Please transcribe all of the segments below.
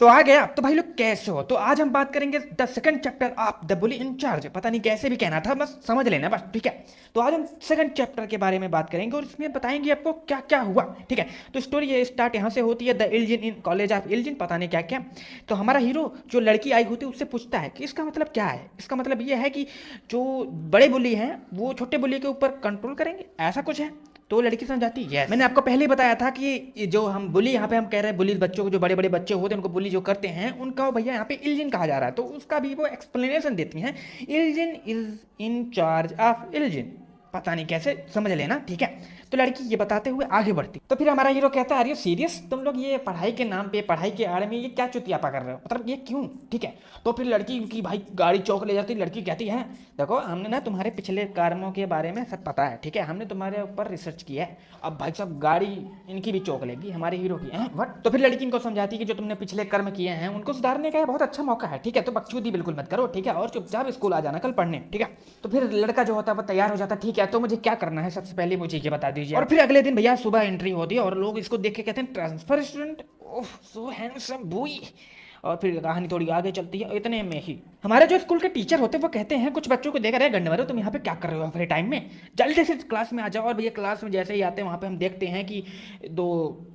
तो आ गया। तो भाई लोग कैसे हो? तो आज हम बात करेंगे the second chapter of the bully in charge. पता नहीं कैसे भी कहना था, बस समझ लेना बस, ठीक है। तो आज हम सेकंड चैप्टर के बारे में बात करेंगे और इसमें बताएंगे आपको क्या क्या हुआ, ठीक है। तो स्टोरी ये स्टार्ट यहाँ से होती है, द इल्जिन इन कॉलेज ऑफ इल्जिन, पता नहीं क्या क्या। तो हमारा हीरो जो लड़की आई होती है उससे पूछता है कि इसका मतलब क्या है। इसका मतलब ये है कि जो बड़े बुली हैं वो छोटे बुली के ऊपर कंट्रोल करेंगे, ऐसा कुछ है। तो लड़की समझाती है यस। मैंने आपको पहले ही बताया था कि जो हम बुली यहाँ पे हम कह रहे हैं, बुली बच्चों को, जो बड़े बड़े बच्चे होते हैं उनको बुली जो करते हैं, उनका भैया यहाँ पे इल्जिन कहा जा रहा है। तो उसका भी वो एक्सप्लेनेशन देती हैं, इल्जिन इज इन चार्ज ऑफ इल्जिन, पता नहीं कैसे, समझ लेना, ठीक है। तो लड़की ये बताते हुए आगे बढ़ती। तो फिर हमारा हीरो कहता है, अरे सीरियस, तुम लोग ये पढ़ाई के नाम पे, पढ़ाई के आड़ में ये क्या चुतियापा कर रहे हो, मतलब ये क्यों, ठीक है। तो फिर लड़की की भाई गाड़ी चौक ले जाती। लड़की कहती है, देखो हमने ना तुम्हारे पिछले कर्मों के बारे में सब पता है, ठीक है, हमने तुम्हारे ऊपर रिसर्च किया है। अब भाई साहब गाड़ी इनकी भी चौक लेगी, हमारे हीरो की है बट। तो फिर लड़की इनको समझाती है कि जो तुमने पिछले कर्म किए हैं उनको सुधारने का बहुत अच्छा मौका है, ठीक है। तो बकचोदी बिल्कुल मत करो, ठीक है, और चुपचाप स्कूल आ जाना कल पढ़ने, ठीक है। तो फिर लड़का जो होता है वो तैयार हो जाता है, ठीक है, तो मुझे क्या करना है सबसे पहले मुझे ये बता दीजिए। और फिर अगले दिन भैया सुबह एंट्री होती है और लोग इसको देख के कहते हैं, ट्रांसफर स्टूडेंट, ओह सो हैंडसम बॉय। और फिर कहानी थोड़ी आगे चलती है। इतने में ही हमारे जो स्कूल के टीचर होते हैं वो कहते हैं कुछ बच्चों को देख रहे हैं, गंडवारो तुम यहाँ पे क्या कर रहे हो फ्री टाइम में, जल्दी से क्लास में आ जाओ। और भैया क्लास में जैसे ही आते हैं वहाँ पे हम देखते हैं कि दो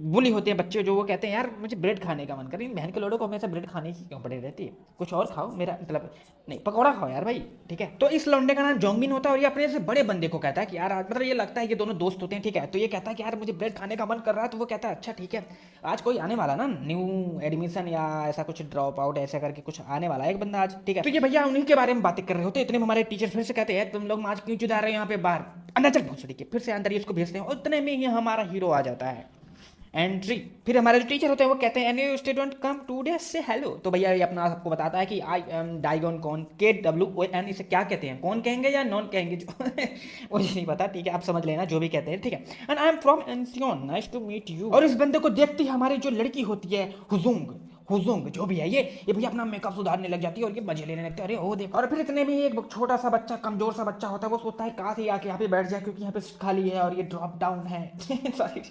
बुली होते हैं बच्चे, जो वो कहते हैं, यार मुझे ब्रेड खाने का मन कर रही है, बहन के लोगों को हमेशा ब्रेड खाने की क्यों पड़ी रहती है, कुछ और खाओ, मेरा मतलब नहीं पकौड़ा खाओ यार भाई, ठीक है। तो इस लौंडे का नाम जोंगबिन होता है और ये अपने से बड़े बंदे को कहता है कि यार मतलब ये लगता है ये दोनों दोस्त होते हैं, ठीक है। तो ये कहता है कि यार मुझे ब्रेड खाने का मन कर रहा है। तो वो कहता है अच्छा ठीक है, आज कोई आने वाला ना न्यू एडमिशन या ऐसा कुछ ड्रॉप आउट ऐसा करके कुछ आने वाला है एक बंदा आज, ठीक है। तो ये भैया उन्हीं के बारे में बातें कर रहे होते। इतने में हमारे टीचर फिर से कहते हैं, तुम लोग आज क्यों चुदा रहे हो यहाँ पे बाहर, अंदर चल भोसड़ी के। फिर से अंदर ही उसको भेजते हैं और इतने में ही हमारा हीरो आ जाता है एंट्री। फिर हमारे जो टीचर होते हैं वो कहते हैं, एनी स्टूडेंट कम टुडे से हेलो। तो भैया ये अपना आपको बताता है कि आई एम डाइगोन कौन, KWON, इसे क्या कहते हैं, कौन कहेंगे या नॉन कहेंगे जो मुझे नहीं पता, ठीक है, आप समझ लेना जो भी कहते हैं, ठीक है। एंड आई एम फ्रॉम एनसियोन, नाइस टू मीट यू। और इस बंदे को देखती हमारी जो लड़की होती है हुजुंग, हुजुंग जो भी है ये भैया अपना मेकअप सुधारने लग जाती है और ये मजे लेने लगते हैं, अरे ओ देख। और फिर इतने में ही एक छोटा सा बच्चा, कमजोर सा बच्चा होता है, वो सोचता है कहाँ से आके यहाँ पे बैठ जाए क्योंकि यहाँ पे खाली है और ये ड्रॉप डाउन है सॉरी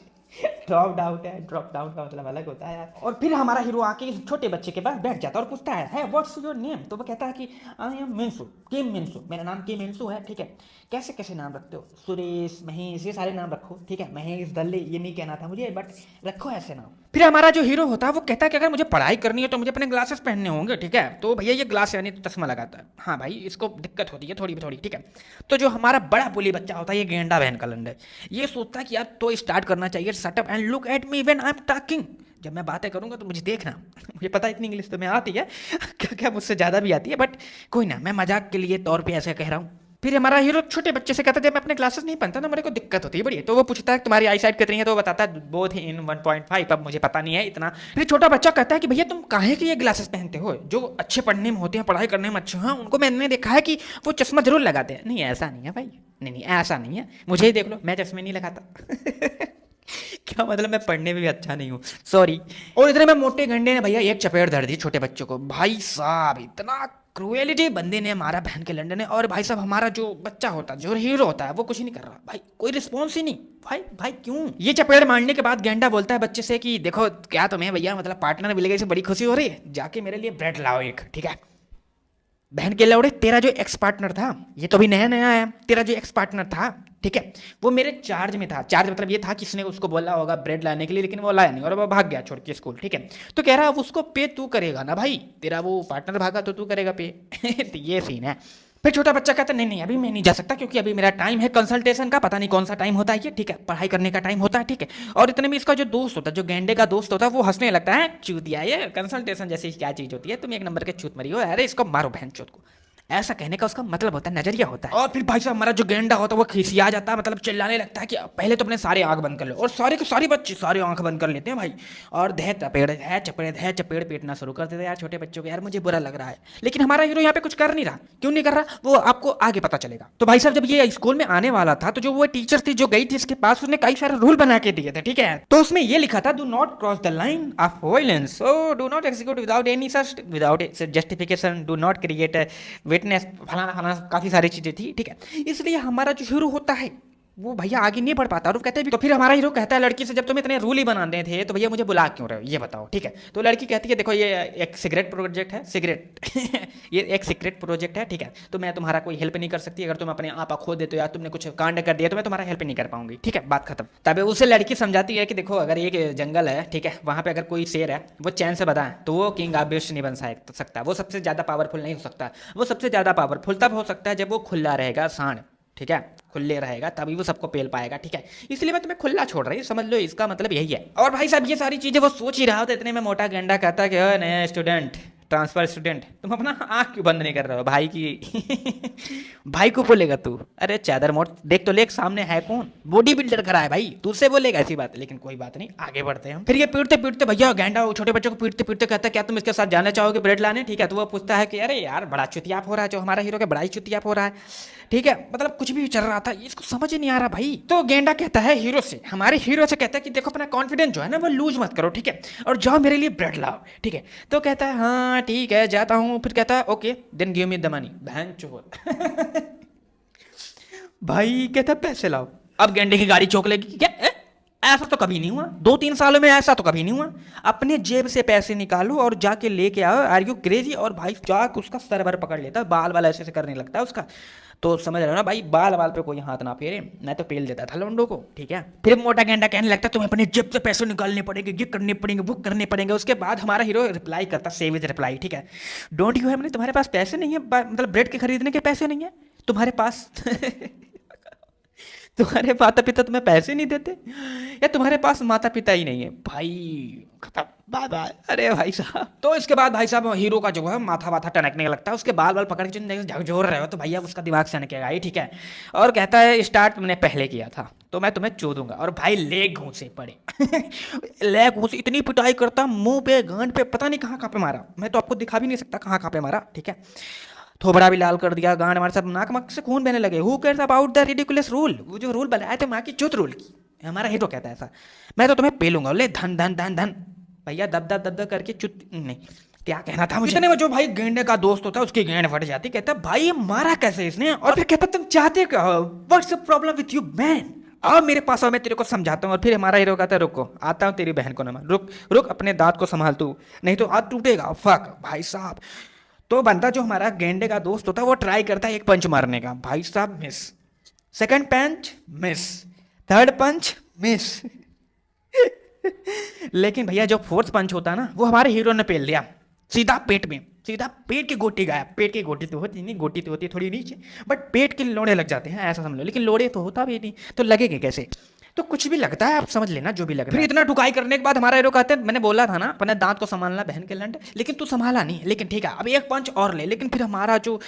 ड्रॉप डाउन है, ड्रॉप डाउन का मतलब अलग होता है यार। और फिर हमारा हीरो आके इस छोटे बच्चे के पास बैठ जाता है और पूछता है व्हाट्स योर नेम। तो वो कहता है कि आई एम मिंसू, किम मिंसू, मेरा नाम किम मिंसू है, ठीक है। कैसे कैसे नाम रखते हो, सुरेश, महेश, ये सारे नाम रखो, ठीक है। महेश दल्ले ये नहीं कहना था मुझे, बट रखो ऐसे नाम। फिर हमारा जो हीरो होता है वो कहता है कि अगर मुझे पढ़ाई करनी है तो मुझे अपने ग्लासेस पहनने होंगे, ठीक है। तो भैया ये ग्लास यानी तो चश्मा लगाता है, हाँ भाई इसको दिक्कत होती है थोड़ी थोड़ी, ठीक है। तो जो हमारा बड़ा बुली बच्चा होता है, ये गेंडा बहन का लंडा, ये सोचता है कि यार तो स्टार्ट करना चाहिए, shut up and look at me when I am talking. जब मैं बातें करूंगा तो मुझे देखना मुझे पता है इतनी इंग्लिश तो मैं आती है क्या क्या मुझसे ज़्यादा भी आती है, बट कोई ना, मैं मजाक के लिए तौर पे ऐसे कह रहा हूँ। फिर हमारा हीरो छोटे बच्चे से कहता है, जब मैं अपने ग्लासेस नहीं पहनता ना मेरे को दिक्कत होती है बड़ी। तो वो पूछता है तुम्हारी आई साइड कितनी है, तो वो बताता है बोथ इन 1.5, अब मुझे पता नहीं है इतना। फिर छोटा बच्चा कहता है कि भैया तुम काहे के ये ग्लासेस पहनते हो, जो अच्छे पढ़ने में होते हैं, पढ़ाई करने में अच्छे हैं, उनको मैंने देखा है कि वो चश्मा जरूर लगाते हैं। नहीं ऐसा नहीं है भाई, नहीं नहीं ऐसा नहीं है, मुझे ही देख लो, मैं चश्मे नहीं लगाता क्या मतलब मैं पढ़ने में भी अच्छा नहीं हूँ, सॉरी। और इतने में मोटे घंटे ने भैया एक चपेट धर दी छोटे बच्चों को। भाई साहब इतना क्रुएलिटी बंदे ने मारा बहन के लंडे ने। और भाई साहब हमारा जो बच्चा होता है, जो हीरो होता है, वो कुछ नहीं कर रहा भाई, कोई रिस्पॉन्स ही नहीं। भाई भाई क्यों। ये चपेट मारने के बाद गेंडा बोलता है बच्चे से कि देखो क्या तुम्हें भैया मतलब पार्टनर मिल गई से बड़ी खुशी हो रही है, जाके मेरे लिए ब्रेड लाओ एक, ठीक है। बहन के लौड़े, तेरा जो एक्स पार्टनर था, ये तो अभी नया नया आया, तेरा जो एक्स पार्टनर था, ठीक है, वो मेरे चार्ज में था। चार्ज मतलब ये था कि इसने उसको बोला होगा ब्रेड लाने के लिए, लेकिन वो लाया नहीं और वो भाग गया छोड़ के स्कूल, ठीक है। तो कह रहा अब उसको पे तू करेगा ना भाई, तेरा वो पार्टनर भागा तो तू करेगा पे तो ये सीन है। फिर छोटा बच्चा कहता है नहीं नहीं अभी मैं नहीं जा सकता क्योंकि अभी मेरा टाइम है कंसल्टेशन का, पता नहीं कौन सा टाइम होता है ये, ठीक है, पढ़ाई करने का टाइम होता है, ठीक है। और इतने में इसका जो दोस्त होता है, जो गेंडे का दोस्त होता है, वो हंसने लगता है, चूतिया ये कंसल्टेशन जैसी क्या चीज होती है, तुम एक नंबर के चूत मरी हो, अरे इसको मारो बहन चूत को। ऐसा कहने का उसका मतलब होता है, नजरिया होता है। और फिर भाई साहब हमारा जो गेंडा होता है वो खिसिया जाता है, मतलब चिल्लाने लगता है कि पहले तो अपने सारे आंख बंद कर लो। और सारे के सारे बच्चे सारे आंख बंद कर लेते हैं भाई, और धै चपेड़ पीटना शुरू कर देते हैं यार छोटे बच्चों को। यार मुझे बुरा लग रहा है, लेकिन हमारा हीरो यहाँ पे कुछ कर नहीं रहा। क्यों नहीं कर रहा वो आपको आगे पता चलेगा। तो भाई साहब जब ये स्कूल में आने वाला था तो जो वो टीचर थी जो गई थी इसके पास, उसने कई सारे रूल बना के दिए थे, ठीक है। तो उसमें ये लिखा था, do not cross the line of violence, do not execute without any such, without justification, do not create witness, फलाना फलाना काफ़ी सारी चीज़ें थी, ठीक है। इसलिए हमारा जो हीरो होता है वो भैया आगे नहीं बढ़ पाता। और वो कहते हैं तो फिर हमारा हीरो कहता है लड़की से, जब तुम इतने रूल ही बनाते थे तो भैया मुझे बुला क्यों रहे हो, ये बताओ, ठीक है। तो लड़की कहती है देखो ये एक सिगरेट प्रोजेक्ट है, सिगरेट ये एक सीक्रेट प्रोजेक्ट है, ठीक है। तो मैं तुम्हारा कोई हेल्प नहीं कर सकती, अगर तुम अपने आप खो देते हो या तुमने कुछ कांड कर दिया तो मैं तुम्हारा हेल्प नहीं कर पाऊंगी, ठीक है, बात खत्म। तब उसे लड़की समझाती है कि देखो अगर एक जंगल है, ठीक है, वहां पे अगर कोई शेर है वो चैन से बधा है तो वो किंग ऑब्वियस नहीं बन सकता, वो सबसे ज्यादा पावरफुल नहीं हो सकता। वो सबसे ज्यादा पावरफुल तब हो सकता है जब वो खुला रहेगा सांड, ठीक है, खुले रहेगा तभी वो सबको पेल पाएगा, ठीक है। इसलिए मैं तुम्हें खुला छोड़ रही हूँ, समझ लो इसका मतलब यही है। और भाई साहब ये सारी चीजें वो सोच ही रहा था, इतने में मोटा गेंडा कहता है कि नया स्टूडेंट, ट्रांसफर स्टूडेंट, तुम अपना आंख क्यों बंद नहीं कर रहे हो भाई की भाई को बोलेगा तू, अरे चादर मोड़ देख तो लेक सामने है कौन, बॉडी बिल्डर खड़ा है भाई, तुझसे बोलेगा ऐसी बात। लेकिन कोई बात नहीं, आगे बढ़ते हैं हम। फिर ये पीटते पीटते भैया गेंडा छोटे बच्चों को पीटते पीटते कहता है क्या तुम इसके साथ जाना चाहोगे ब्रेड लाने, ठीक है। तो वो पूछता है कि अरे यार बड़ा चुतियाप हो रहा है, जो हमारा हीरो के बड़ा ही चुतियाप हो रहा है, ठीक है, मतलब कुछ भी चल रहा था, इसको समझ ही नहीं आ रहा भाई। तो गेंडा कहता है हीरो से, हमारे हीरो से कहता है कि देखो अपना कॉन्फिडेंस जो है ना वो लूज मत करो, ठीक है, और जाओ मेरे लिए ब्रेड लाओ, ठीक है। तो कहता है हाँ ठीक है जाता हूँ। फिर कहता है okay then give me the money, बहन चोर भाई कहता है पैसे लाओ। अब गेंडे की गाड़ी चौंक लेगी, क्या ऐसा तो कभी नहीं हुआ, 2-3 सालों में ऐसा तो कभी नहीं हुआ। अपने जेब से पैसे निकालो और जाके लेके आओ, आर यू क्रेजी। और भाई जाके उसका सरवर पकड़ लेता है, बाल ऐसे ऐसे करने लगता है उसका। तो समझ रहे हो ना भाई, बाल पे कोई हाथ ना फेरे, मैं तो पेल देता था लौंडो को, ठीक है। फिर मोटा गेंडा कहने लगता तुम्हें अपने जेब से पैसे निकालने पड़ेंगे, ये करने पड़ेंगे, वो करने पड़ेंगे। उसके बाद हमारा हीरो रिप्लाई करता, सेविज रिप्लाई, ठीक है, डोंट यू हैव मनी, तुम्हारे पास पैसे नहीं है, मतलब ब्रेड के खरीदने के पैसे नहीं है तुम्हारे पास तुम्हारे माता पिता तुम्हें पैसे नहीं देते, या तुम्हारे पास माता पिता ही नहीं है भाई, खत्म, बाय बाय। अरे भाई साहब, तो इसके बाद भाई साहब हीरो का जो है माथा वाथा टनकने लगता है, उसके बाल पकड़ के झकझोर रहे हो तो भैया उसका दिमाग सनकेगा ही, ठीक है। और कहता है स्टार्ट तुमने पहले किया था तो मैं तुम्हें चोदूंगा। और भाई ले घूंसे पड़े ले घूंसे, इतनी पिटाई करता, मुंह पे गांड पे, पता नहीं कहाँ कहाँ पे मारा, मैं तो आपको दिखा भी नहीं सकता कहाँ कहाँ पे मारा, ठीक है। थोबड़ा भी लाल कर दिया, गांड हमारे सब नाक मक से खून बहने लगे। Who cares about the ridiculous rule, वो जो रूल बनाए थे माँ की चुत रूल की, हमारा हीरो कहता है ऐसा, मैं तो तुम्हें पेलूंगा, ले धन धन धन धन, भैया दब दब दब दब करके चुत नहीं, क्या कहना था मुझे। इतने में जो भाई गेंडे का दोस्त होता है उसकी गेंड फट जाती, कहता भाई ये मारा कैसे इसने, और फिर कहता तुम चाहते क्या हो, what's the problem with you man, आओ मेरे पास आओ मैं तेरे को समझाता हूँ। और फिर हमारा हीरो कहता है रुको आता हूँ, तेरी बहन को ना मार, रुक रुक अपने दांत को संभाल तू, नहीं तो हाथ टूटेगा। फक भाई साहब, तो बंदा जो हमारा गेंडे का दोस्त होता है वो ट्राई करता है एक पंच मारने का, भाई साहब मिस, सेकंड पंच मिस, थर्ड पंच मिस लेकिन भैया जो फोर्थ पंच होता है ना वो हमारे हीरो ने पेल दिया सीधा पेट में, सीधा पेट की गोटी गायब। पेट की गोटी तो होती नहीं, गोटी तो होती है थोड़ी नीचे, बट पेट के लोड़े लग जाते हैं ऐसा समझ लो, लेकिन लोड़े तो होता भी नहीं तो लगेंगे कैसे, तो कुछ भी लगता है, आप समझ लेना जो भी लग रहा है। फिर इतना ठुकाई करने के बाद हमारा हीरो कहते हैं मैंने बोला था ना अपने दांत को संभालना बहन के लंड, लेकिन तू संभाला नहीं, लेकिन ठीक है अब एक पंच और ले। लेकिन फिर हमारा जो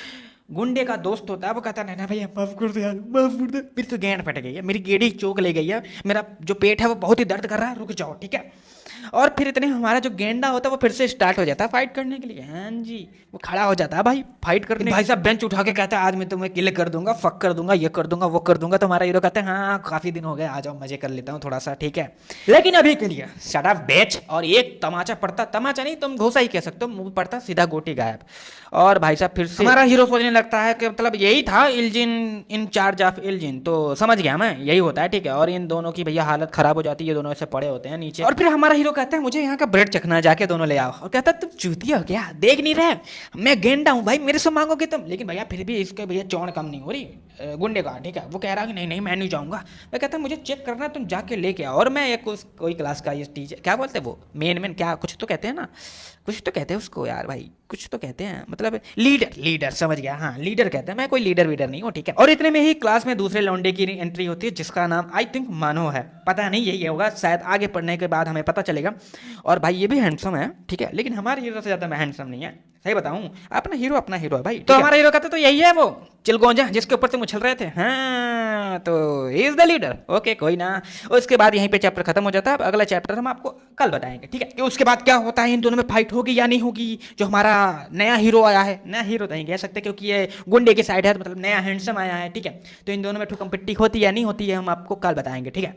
गुंडे का दोस्त होता है वो कहता है ना भैया माफ कर दो यार, माफ कर दो, मेरी तो गेंद फट गई है, मेरी गेड़ी चौक ले गई है, मेरा जो पेट है वो बहुत ही दर्द कर रहा है, रुक जाओ, ठीक है। और फिर इतने हमारा जो गेंडा होता है वो फिर से स्टार्ट हो जाता है फाइट करने के लिए, हाँ जी, वो खड़ा हो जाता है भाई फाइट करने। भाई साहब बेंच उठा के कहता है आज मैं तुम्हें किल कर दूंगा, फक कर दूंगा, ये कर दूंगा, वो कर दूंगा। तो हमारा हीरो कहता है हाँ काफी दिन हो गए, आ जाओ मजे कर लेता हूँ थोड़ा सा, ठीक है, लेकिन अभी के लिए शट अप बेच। और एक तमाचा पड़ता, तमाचा नहीं तुम घोसा ही कह सकते हो, मुंह पड़ता सीधा गोटी गायब। और भाई साहब फिर से हमारा हीरो सोचने लगता है कि मतलब यही था इल्जिन इन चार्ज ऑफ इल्जिन, तो समझ गया मैं यही होता है, ठीक है। और इन दोनों की भैया हालत खराब हो जाती है, ये दोनों ऐसे पड़े होते हैं नीचे। और फिर हमारा हीरो कहता है मुझे यहाँ का ब्रेड चखना, जाके दोनों ले आओ। और कहता है तुम चूतिया हो क्या, देख नहीं रहे मैं गेंडा हूँ भाई, मेरे से मांगोगे तुम। लेकिन भैया फिर भी इसके भैया चौड़ कम नहीं हो रही गुंडे का, ठीक है। वो कह रहा है कि नहीं नहीं मैं नहीं जाऊँगा। मैं कहता मुझे चेक करना है, तुम जाके लेके आओ। और मैं एक कोई क्लास का ये टीचर क्या बोलते हैं वो मेन क्या कुछ तो कहते हैं ना, कुछ तो कहते हैं उसको यार भाई, कुछ तो कहते हैं, मतलब लीडर समझ गया, हाँ लीडर कहते हैं, मैं कोई लीडर वीडर नहीं हूँ, ठीक है। और इतने में ही क्लास में दूसरे लौंडे की एंट्री होती है जिसका नाम आई थिंक मानो है, पता नहीं यही होगा शायद, आगे पढ़ने के बाद हमें पता चलेगा। और भाई ये भी हैंडसम है, ठीक है, लेकिन हमारे हीरो से ज्यादा मैं हैंडसम नहीं है, सही बताऊं, अपना हीरो है भाई। तो हमारा हीरो कहते तो यही है वो चिलगोंजा जिसके ऊपर तुम उछल रहे थे, हाँ तो he is the leader, okay कोई ना। उसके बाद यहीं पे चैप्टर खत्म हो जाता है। अब अगला चैप्टर हम आपको कल बताएंगे, ठीक है, कि उसके बाद क्या होता है, इन दोनों में फाइट होगी या नहीं होगी। जो हमारा नया हीरो आया है, नया हीरो तो नहीं कह सकते क्योंकि ये गुंडे की साइड है, तो मतलब नया हैंडसम आया है, ठीक है, तो इन दोनों में ठुकम पिट्टी होती है या नहीं होती है हम आपको कल बताएंगे, ठीक है।